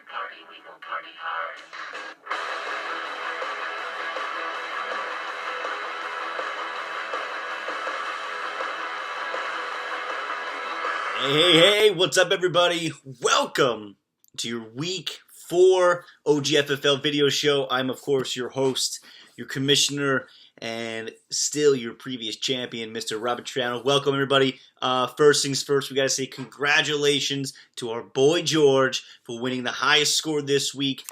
party, we will party hard. Hey, what's up, everybody? Welcome to your Week 4 OGFFL video show. I'm, of course, your host, your commissioner, and still your previous champion, Mr. Robert Triano. Welcome, everybody. First things first, we got to say congratulations to our boy George for winning the highest score this week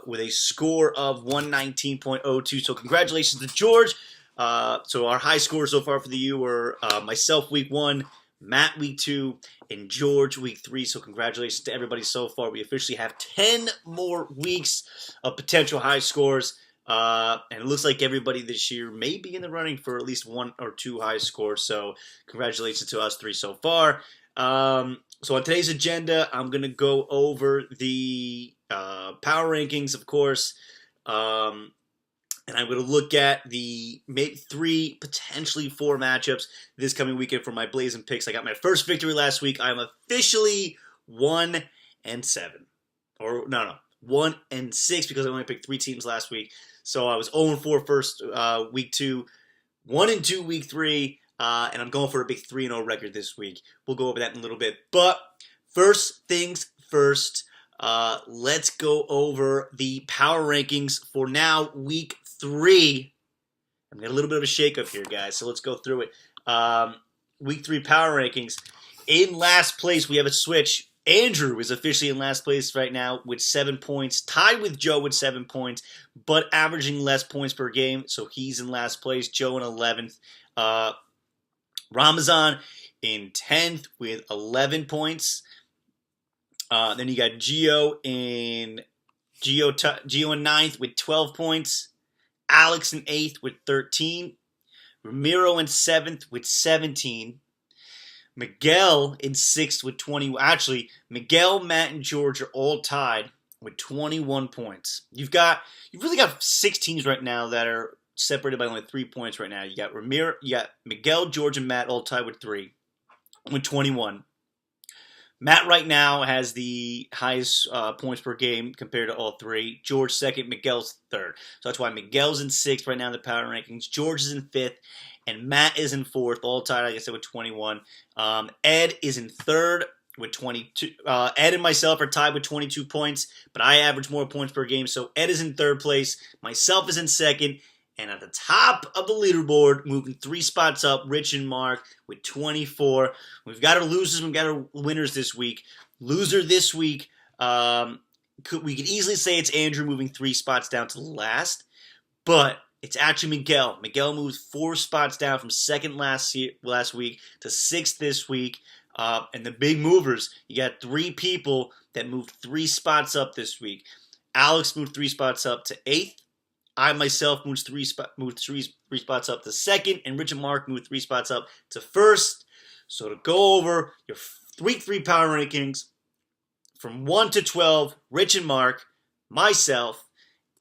with a score of 119.02. So congratulations to George. So our high scores so far for the year were myself, Week 1, Matt, Week 2, and George, Week 3. So congratulations to everybody so far. We officially have 10 more weeks of potential high scores. And it looks like everybody this year may be in the running for at least 1 or 2 high scores. So congratulations to us 3 so far. So on today's agenda, I'm going to go over the power rankings, of course. And I'm going to look at the maybe 3, potentially 4 matchups this coming weekend for my Blazing picks. I got my first victory last week. I'm officially 1-7. Or, no, 1-6 because I only picked 3 teams last week. So I was 0-4 first week 2, 1-2 week 3, and I'm going for a big 3-0 record this week. We'll go over that in a little bit. But first things first, let's go over the power rankings for now, week 3. I'm getting a little bit of a shakeup here, guys, so let's go through it. Week 3 power rankings. In last place, we have a switch. Andrew is officially in last place right now with 7 points, tied with Joe with 7 points, but averaging less points per game, so he's in last place. Joe in 11th. Ramazan in 10th with 11 points. Then you got Gio in 9th with 12 points. Alex in 8th with 13. Ramiro in 7th with 17. Miguel in 6th with 20. Actually, Miguel, Matt, and George are all tied with 21 points. You've really got 6 teams right now that are separated by only 3 points right now. You got Miguel, George, and Matt all tied with 21. Matt right now has the highest points per game compared to all 3. George second, Miguel's third. So that's why Miguel's in 6th right now in the power rankings. George is in 5th, and Matt is in 4th, all tied, like I said, with 21. Ed is in 3rd with 22. Ed and myself are tied with 22 points, but I average more points per game, so Ed is in 3rd place. Myself is in 2nd. And at the top of the leaderboard, moving 3 spots up, Rich and Mark with 24. We've got our losers, we've got our winners this week. Loser this week, we could easily say it's Andrew moving 3 spots down to last, but it's actually Miguel. Miguel moves 4 spots down from 2nd last week to 6th this week. And the big movers, you got 3 people that moved 3 spots up this week. Alex moved 3 spots up to 8th. I myself moved 3 spots up to 2nd, and Rich and Mark moved 3 spots up to 1st. So to go over your week 3 power rankings from 1 to 12, Rich and Mark, myself,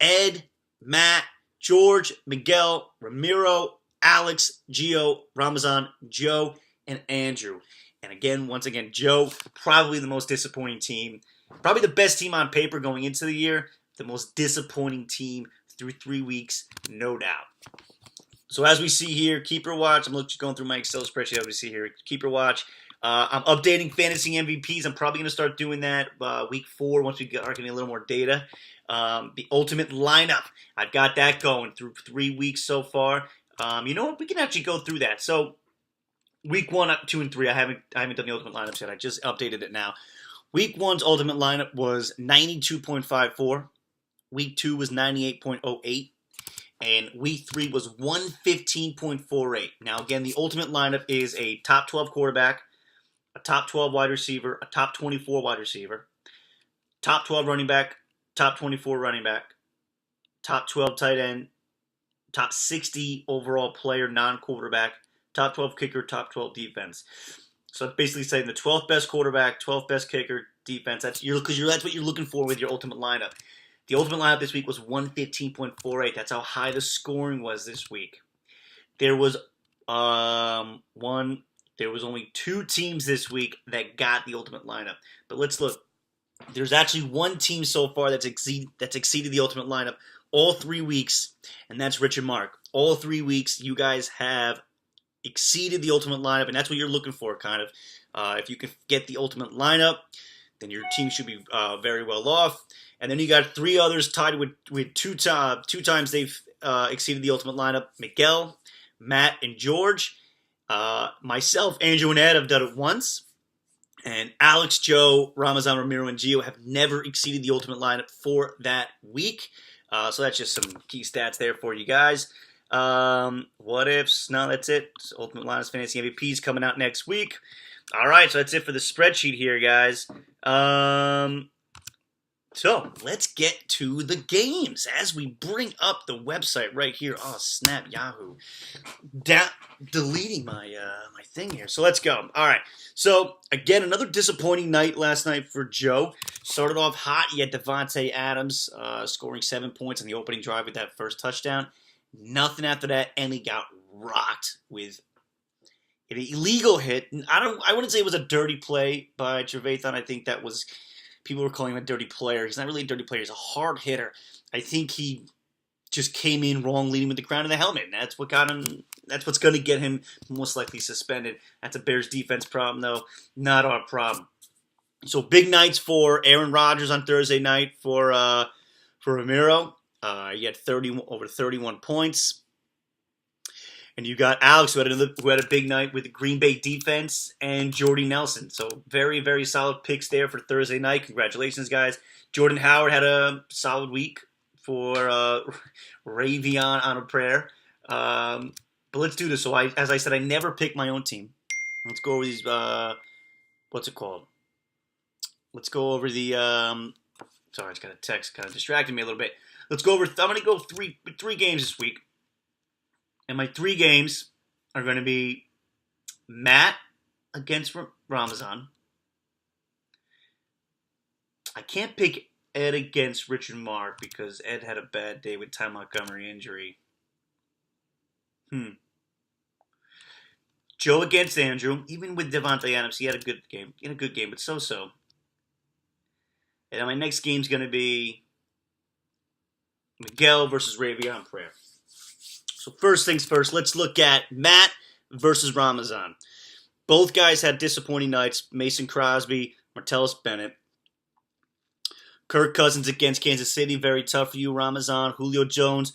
Ed, Matt, George, Miguel, Ramiro, Alex, Gio, Ramazan, Joe, and Andrew. And again, once again, Joe, probably the most disappointing team. Probably the best team on paper going into the year. The most disappointing team through 3 weeks, no doubt. So as we see here, keeper watch. I'm going through my Excel spreadsheet. As we see here, keeper watch. I'm updating fantasy MVPs. I'm probably going to start doing that week 4 once we are getting a little more data. The ultimate lineup. I've got that going through 3 weeks so far. You know what? We can actually go through that. So week 1, 2, and 3. I haven't done the ultimate lineups yet. I just updated it now. Week 1's ultimate lineup was 92.54. Week 2 was 98.08. And week 3 was 115.48. Now, again, the ultimate lineup is a top 12 quarterback, a top 12 wide receiver, a top 24 wide receiver, top 12 running back, top 24 running back, top 12 tight end, top 60 overall player, non-quarterback, top 12 kicker, top 12 defense. So it's basically saying the 12th best quarterback, 12th best kicker, defense. That's what you're looking for with your ultimate lineup. The ultimate lineup this week was 115.48. That's how high the scoring was this week. There was only 2 teams this week that got the ultimate lineup. But let's look. There's actually one team so far that's exceeded the ultimate lineup all 3 weeks, and that's Rich and Mark. All 3 weeks, you guys have exceeded the ultimate lineup, and that's what you're looking for, kind of. If you can get the ultimate lineup, then your team should be very well off. And then you got 3 others tied with two times they've exceeded the ultimate lineup. Miguel, Matt, and George. Myself, Andrew, and Ed have done it once. And Alex, Joe, Ramazan, Ramiro, and Gio have never exceeded the ultimate lineup for that week. So that's just some key stats there for you guys. What ifs? No, that's it. Ultimate Lineups Fantasy MVPs coming out next week. All right, so that's it for the spreadsheet here, guys. So let's get to the games as we bring up the website right here. Oh, snap, Yahoo. Deleting my my thing here. So let's go. All right. So, again, another disappointing night last night for Joe. Started off hot. He had Devontae Adams scoring 7 points on the opening drive with that first touchdown. Nothing after that, and he got rocked with an illegal hit. I wouldn't say it was a dirty play by Trevathan. I think that was, people were calling him a dirty player. He's not really a dirty player. He's a hard hitter. I think he just came in wrong, leading with the crown of the helmet. And that's what got him. That's what's going to get him most likely suspended. That's a Bears defense problem, though, not our problem. So big nights for Aaron Rodgers on Thursday night for Ramiro. He had over 31 points. And you got Alex, who had a big night with the Green Bay defense, and Jordy Nelson. So very, very solid picks there for Thursday night. Congratulations, guys. Jordan Howard had a solid week for Ravion on a prayer. But let's do this. So, as I said, I never pick my own team. Let's go over these, what's it called? Let's go over the, sorry, I just got a text, kind of distracted me a little bit. Let's go over, I'm going to go three games this week. And my 3 games are going to be Matt against Ramazan. I can't pick Ed against Rich and Mark because Ed had a bad day with Ty Montgomery injury. Joe against Andrew. Even with Devontae Adams, he had a good game. But so-so. And my next game's going to be Miguel versus Ravion Prayer. So first things first, let's look at Matt versus Ramazan. Both guys had disappointing nights. Mason Crosby, Martellus Bennett. Kirk Cousins against Kansas City, very tough for you, Ramazan. Julio Jones,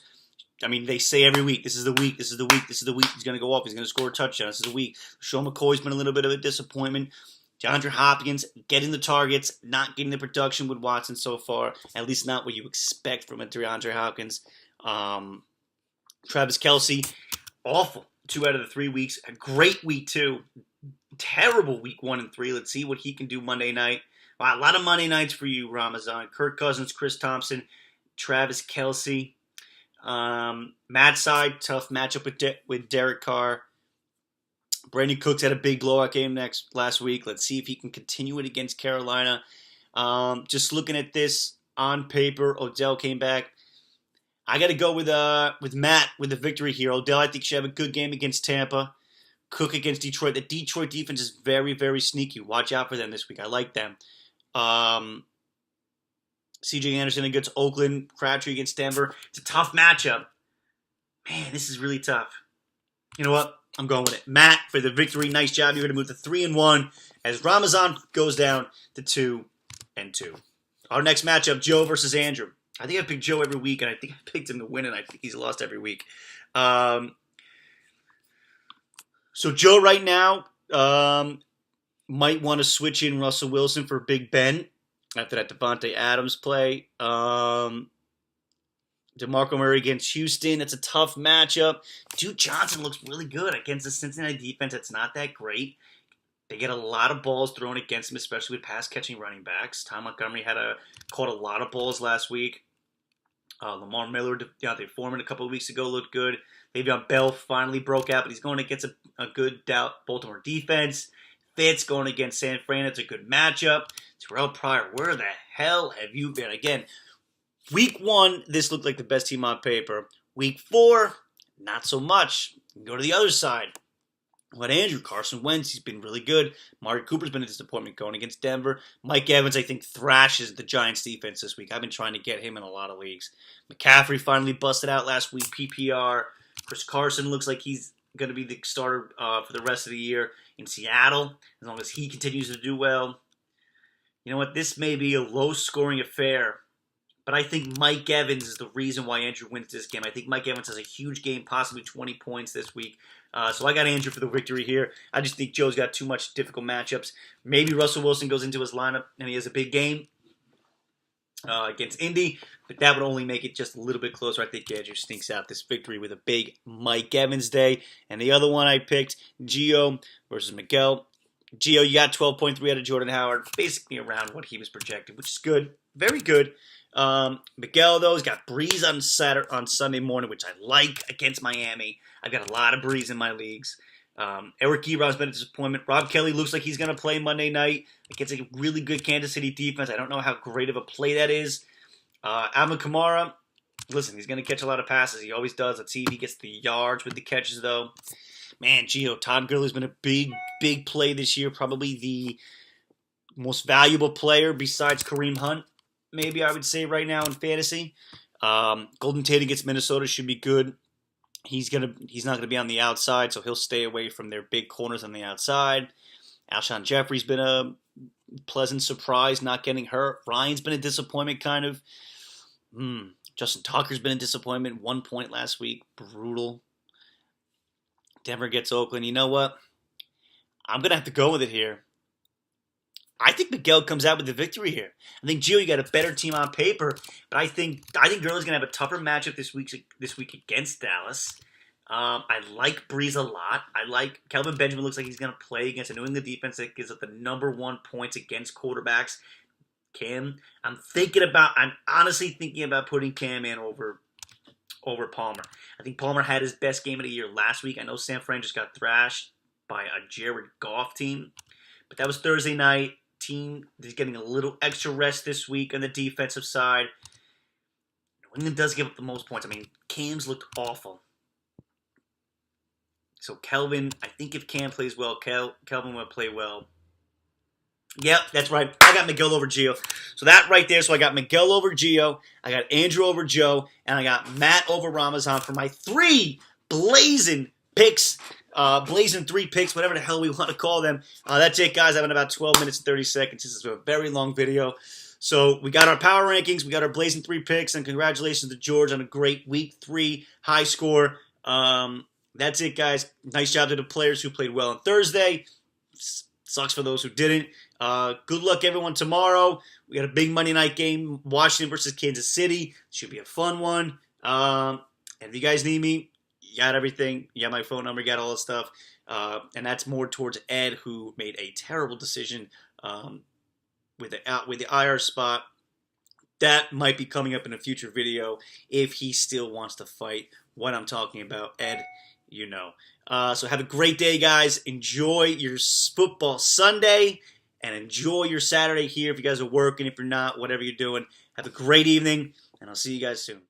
I mean, they say every week, this is the week. He's going to go off. He's going to score a touchdown. This is the week. Sean McCoy's been a little bit of a disappointment. DeAndre Hopkins getting the targets, not getting the production with Watson so far. At least not what you expect from a DeAndre Hopkins. Travis Kelce, awful. 2 out of the 3 weeks. A great week 2. Terrible week 1 and 3. Let's see what he can do Monday night. Wow, a lot of Monday nights for you, Ramazan. Kirk Cousins, Chris Thompson, Travis Kelce. Matt's side, tough matchup with Derek Carr. Brandon Cooks had a big blowout game last week. Let's see if he can continue it against Carolina. Just looking at this on paper, Odell came back. I got to go with Matt with the victory here. Odell, I think, should have a good game against Tampa. Cook against Detroit. The Detroit defense is very, very sneaky. Watch out for them this week. I like them. C.J. Anderson against Oakland. Crabtree against Denver. It's a tough matchup. Man, this is really tough. You know what? I'm going with it. Matt for the victory. Nice job. You're going to move to 3-1 as Ramazan goes down to 2-2. Our next matchup, Joe versus Andrew. I think I picked Joe every week, and I think I picked him to win, and I think he's lost every week. So Joe right now might want to switch in Russell Wilson for Big Ben after that Devontae Adams play. DeMarco Murray against Houston. That's a tough matchup. Duke Johnson looks really good against the Cincinnati defense. It's not that great. They get a lot of balls thrown against them, especially with pass-catching running backs. Ty Montgomery caught a lot of balls last week. Lamar Miller, Deontay Foreman a couple of weeks ago looked good. Le'Veon Bell finally broke out, but he's going against a good Baltimore defense. Fitz going against San Fran. It's a good matchup. Terrell Pryor, where the hell have you been? Again, week 1, this looked like the best team on paper. Week 4, not so much. Go to the other side. But Andrew, Carson Wentz, he's been really good. Amari Cooper's been a disappointment going against Denver. Mike Evans, I think, thrashes the Giants defense this week. I've been trying to get him in a lot of leagues. McCaffrey finally busted out last week, PPR. Chris Carson looks like he's going to be the starter for the rest of the year in Seattle, as long as he continues to do well. You know what? This may be a low-scoring affair, but I think Mike Evans is the reason why Andrew wins this game. I think Mike Evans has a huge game, possibly 20 points this week. So I got Andrew for the victory here. I just think Joe's got too much difficult matchups. Maybe Russell Wilson goes into his lineup and he has a big game against Indy, but that would only make it just a little bit closer. I think Andrew sneaks out this victory with a big Mike Evans day. And the other one I picked, Gio versus Miguel. Gio, you got 12.3 out of Jordan Howard, basically around what he was projected, which is good. Very good. Miguel, though, has got Breeze on Sunday morning, which I like against Miami. I've got a lot of Breeze in my leagues. Eric Ebron's been a disappointment. Rob Kelly looks like he's going to play Monday night against a really good Kansas City defense. I don't know how great of a play that is. Alvin Kamara, listen, he's going to catch a lot of passes. He always does. Let's see if he gets the yards with the catches, though. Man, Gio, Todd Gurley's been a big play this year. Probably the most valuable player besides Kareem Hunt, maybe I would say right now in fantasy. Golden Tate against Minnesota should be good. He's not gonna be on the outside, so he'll stay away from their big corners on the outside. Alshon Jeffrey's been a pleasant surprise, not getting hurt. Ryan's been a disappointment, kind of. Justin Tucker's been a disappointment. 1 point last week, brutal. Denver gets Oakland. You know what? I'm gonna have to go with it here. I think Miguel comes out with the victory here. I think, Gio, you got a better team on paper, but I think Gurley's going to have a tougher matchup this week against Dallas. I like Breeze a lot. I like Kelvin Benjamin. Looks like he's going to play against a New England defense that gives up the #1 points against quarterbacks. Cam, I'm honestly thinking about putting Cam in over Palmer. I think Palmer had his best game of the year last week. I know San Fran just got thrashed by a Jared Goff team, but that was Thursday night. Team is getting a little extra rest this week on the defensive side. New England does give up the most points. I mean, Cam's looked awful. So Kelvin, I think if Cam plays well, Kelvin will play well. Yep, that's right. I got Miguel over Gio. So that right there, so I got Miguel over Gio, I got Andrew over Joe, and I got Matt over Ramazan for my 3 blazing picks. Blazing 3 picks, whatever the hell we want to call them. That's it, guys. I'm in about 12 minutes and 30 seconds. This is a very long video. So we got our power rankings. We got our blazing 3 picks. And congratulations to George on a great week 3 high score. That's it, guys. Nice job to the players who played well on Thursday. Sucks for those who didn't. Good luck, everyone, tomorrow. We got a big Monday night game, Washington versus Kansas City. Should be a fun one. And if you guys need me, you got everything. You got my phone number. You got all this stuff. And that's more towards Ed, who made a terrible decision with the IR spot. That might be coming up in a future video if he still wants to fight what I'm talking about. Ed, you know. So have a great day, guys. Enjoy your football Sunday and enjoy your Saturday here if you guys are working. If you're not, whatever you're doing. Have a great evening, and I'll see you guys soon.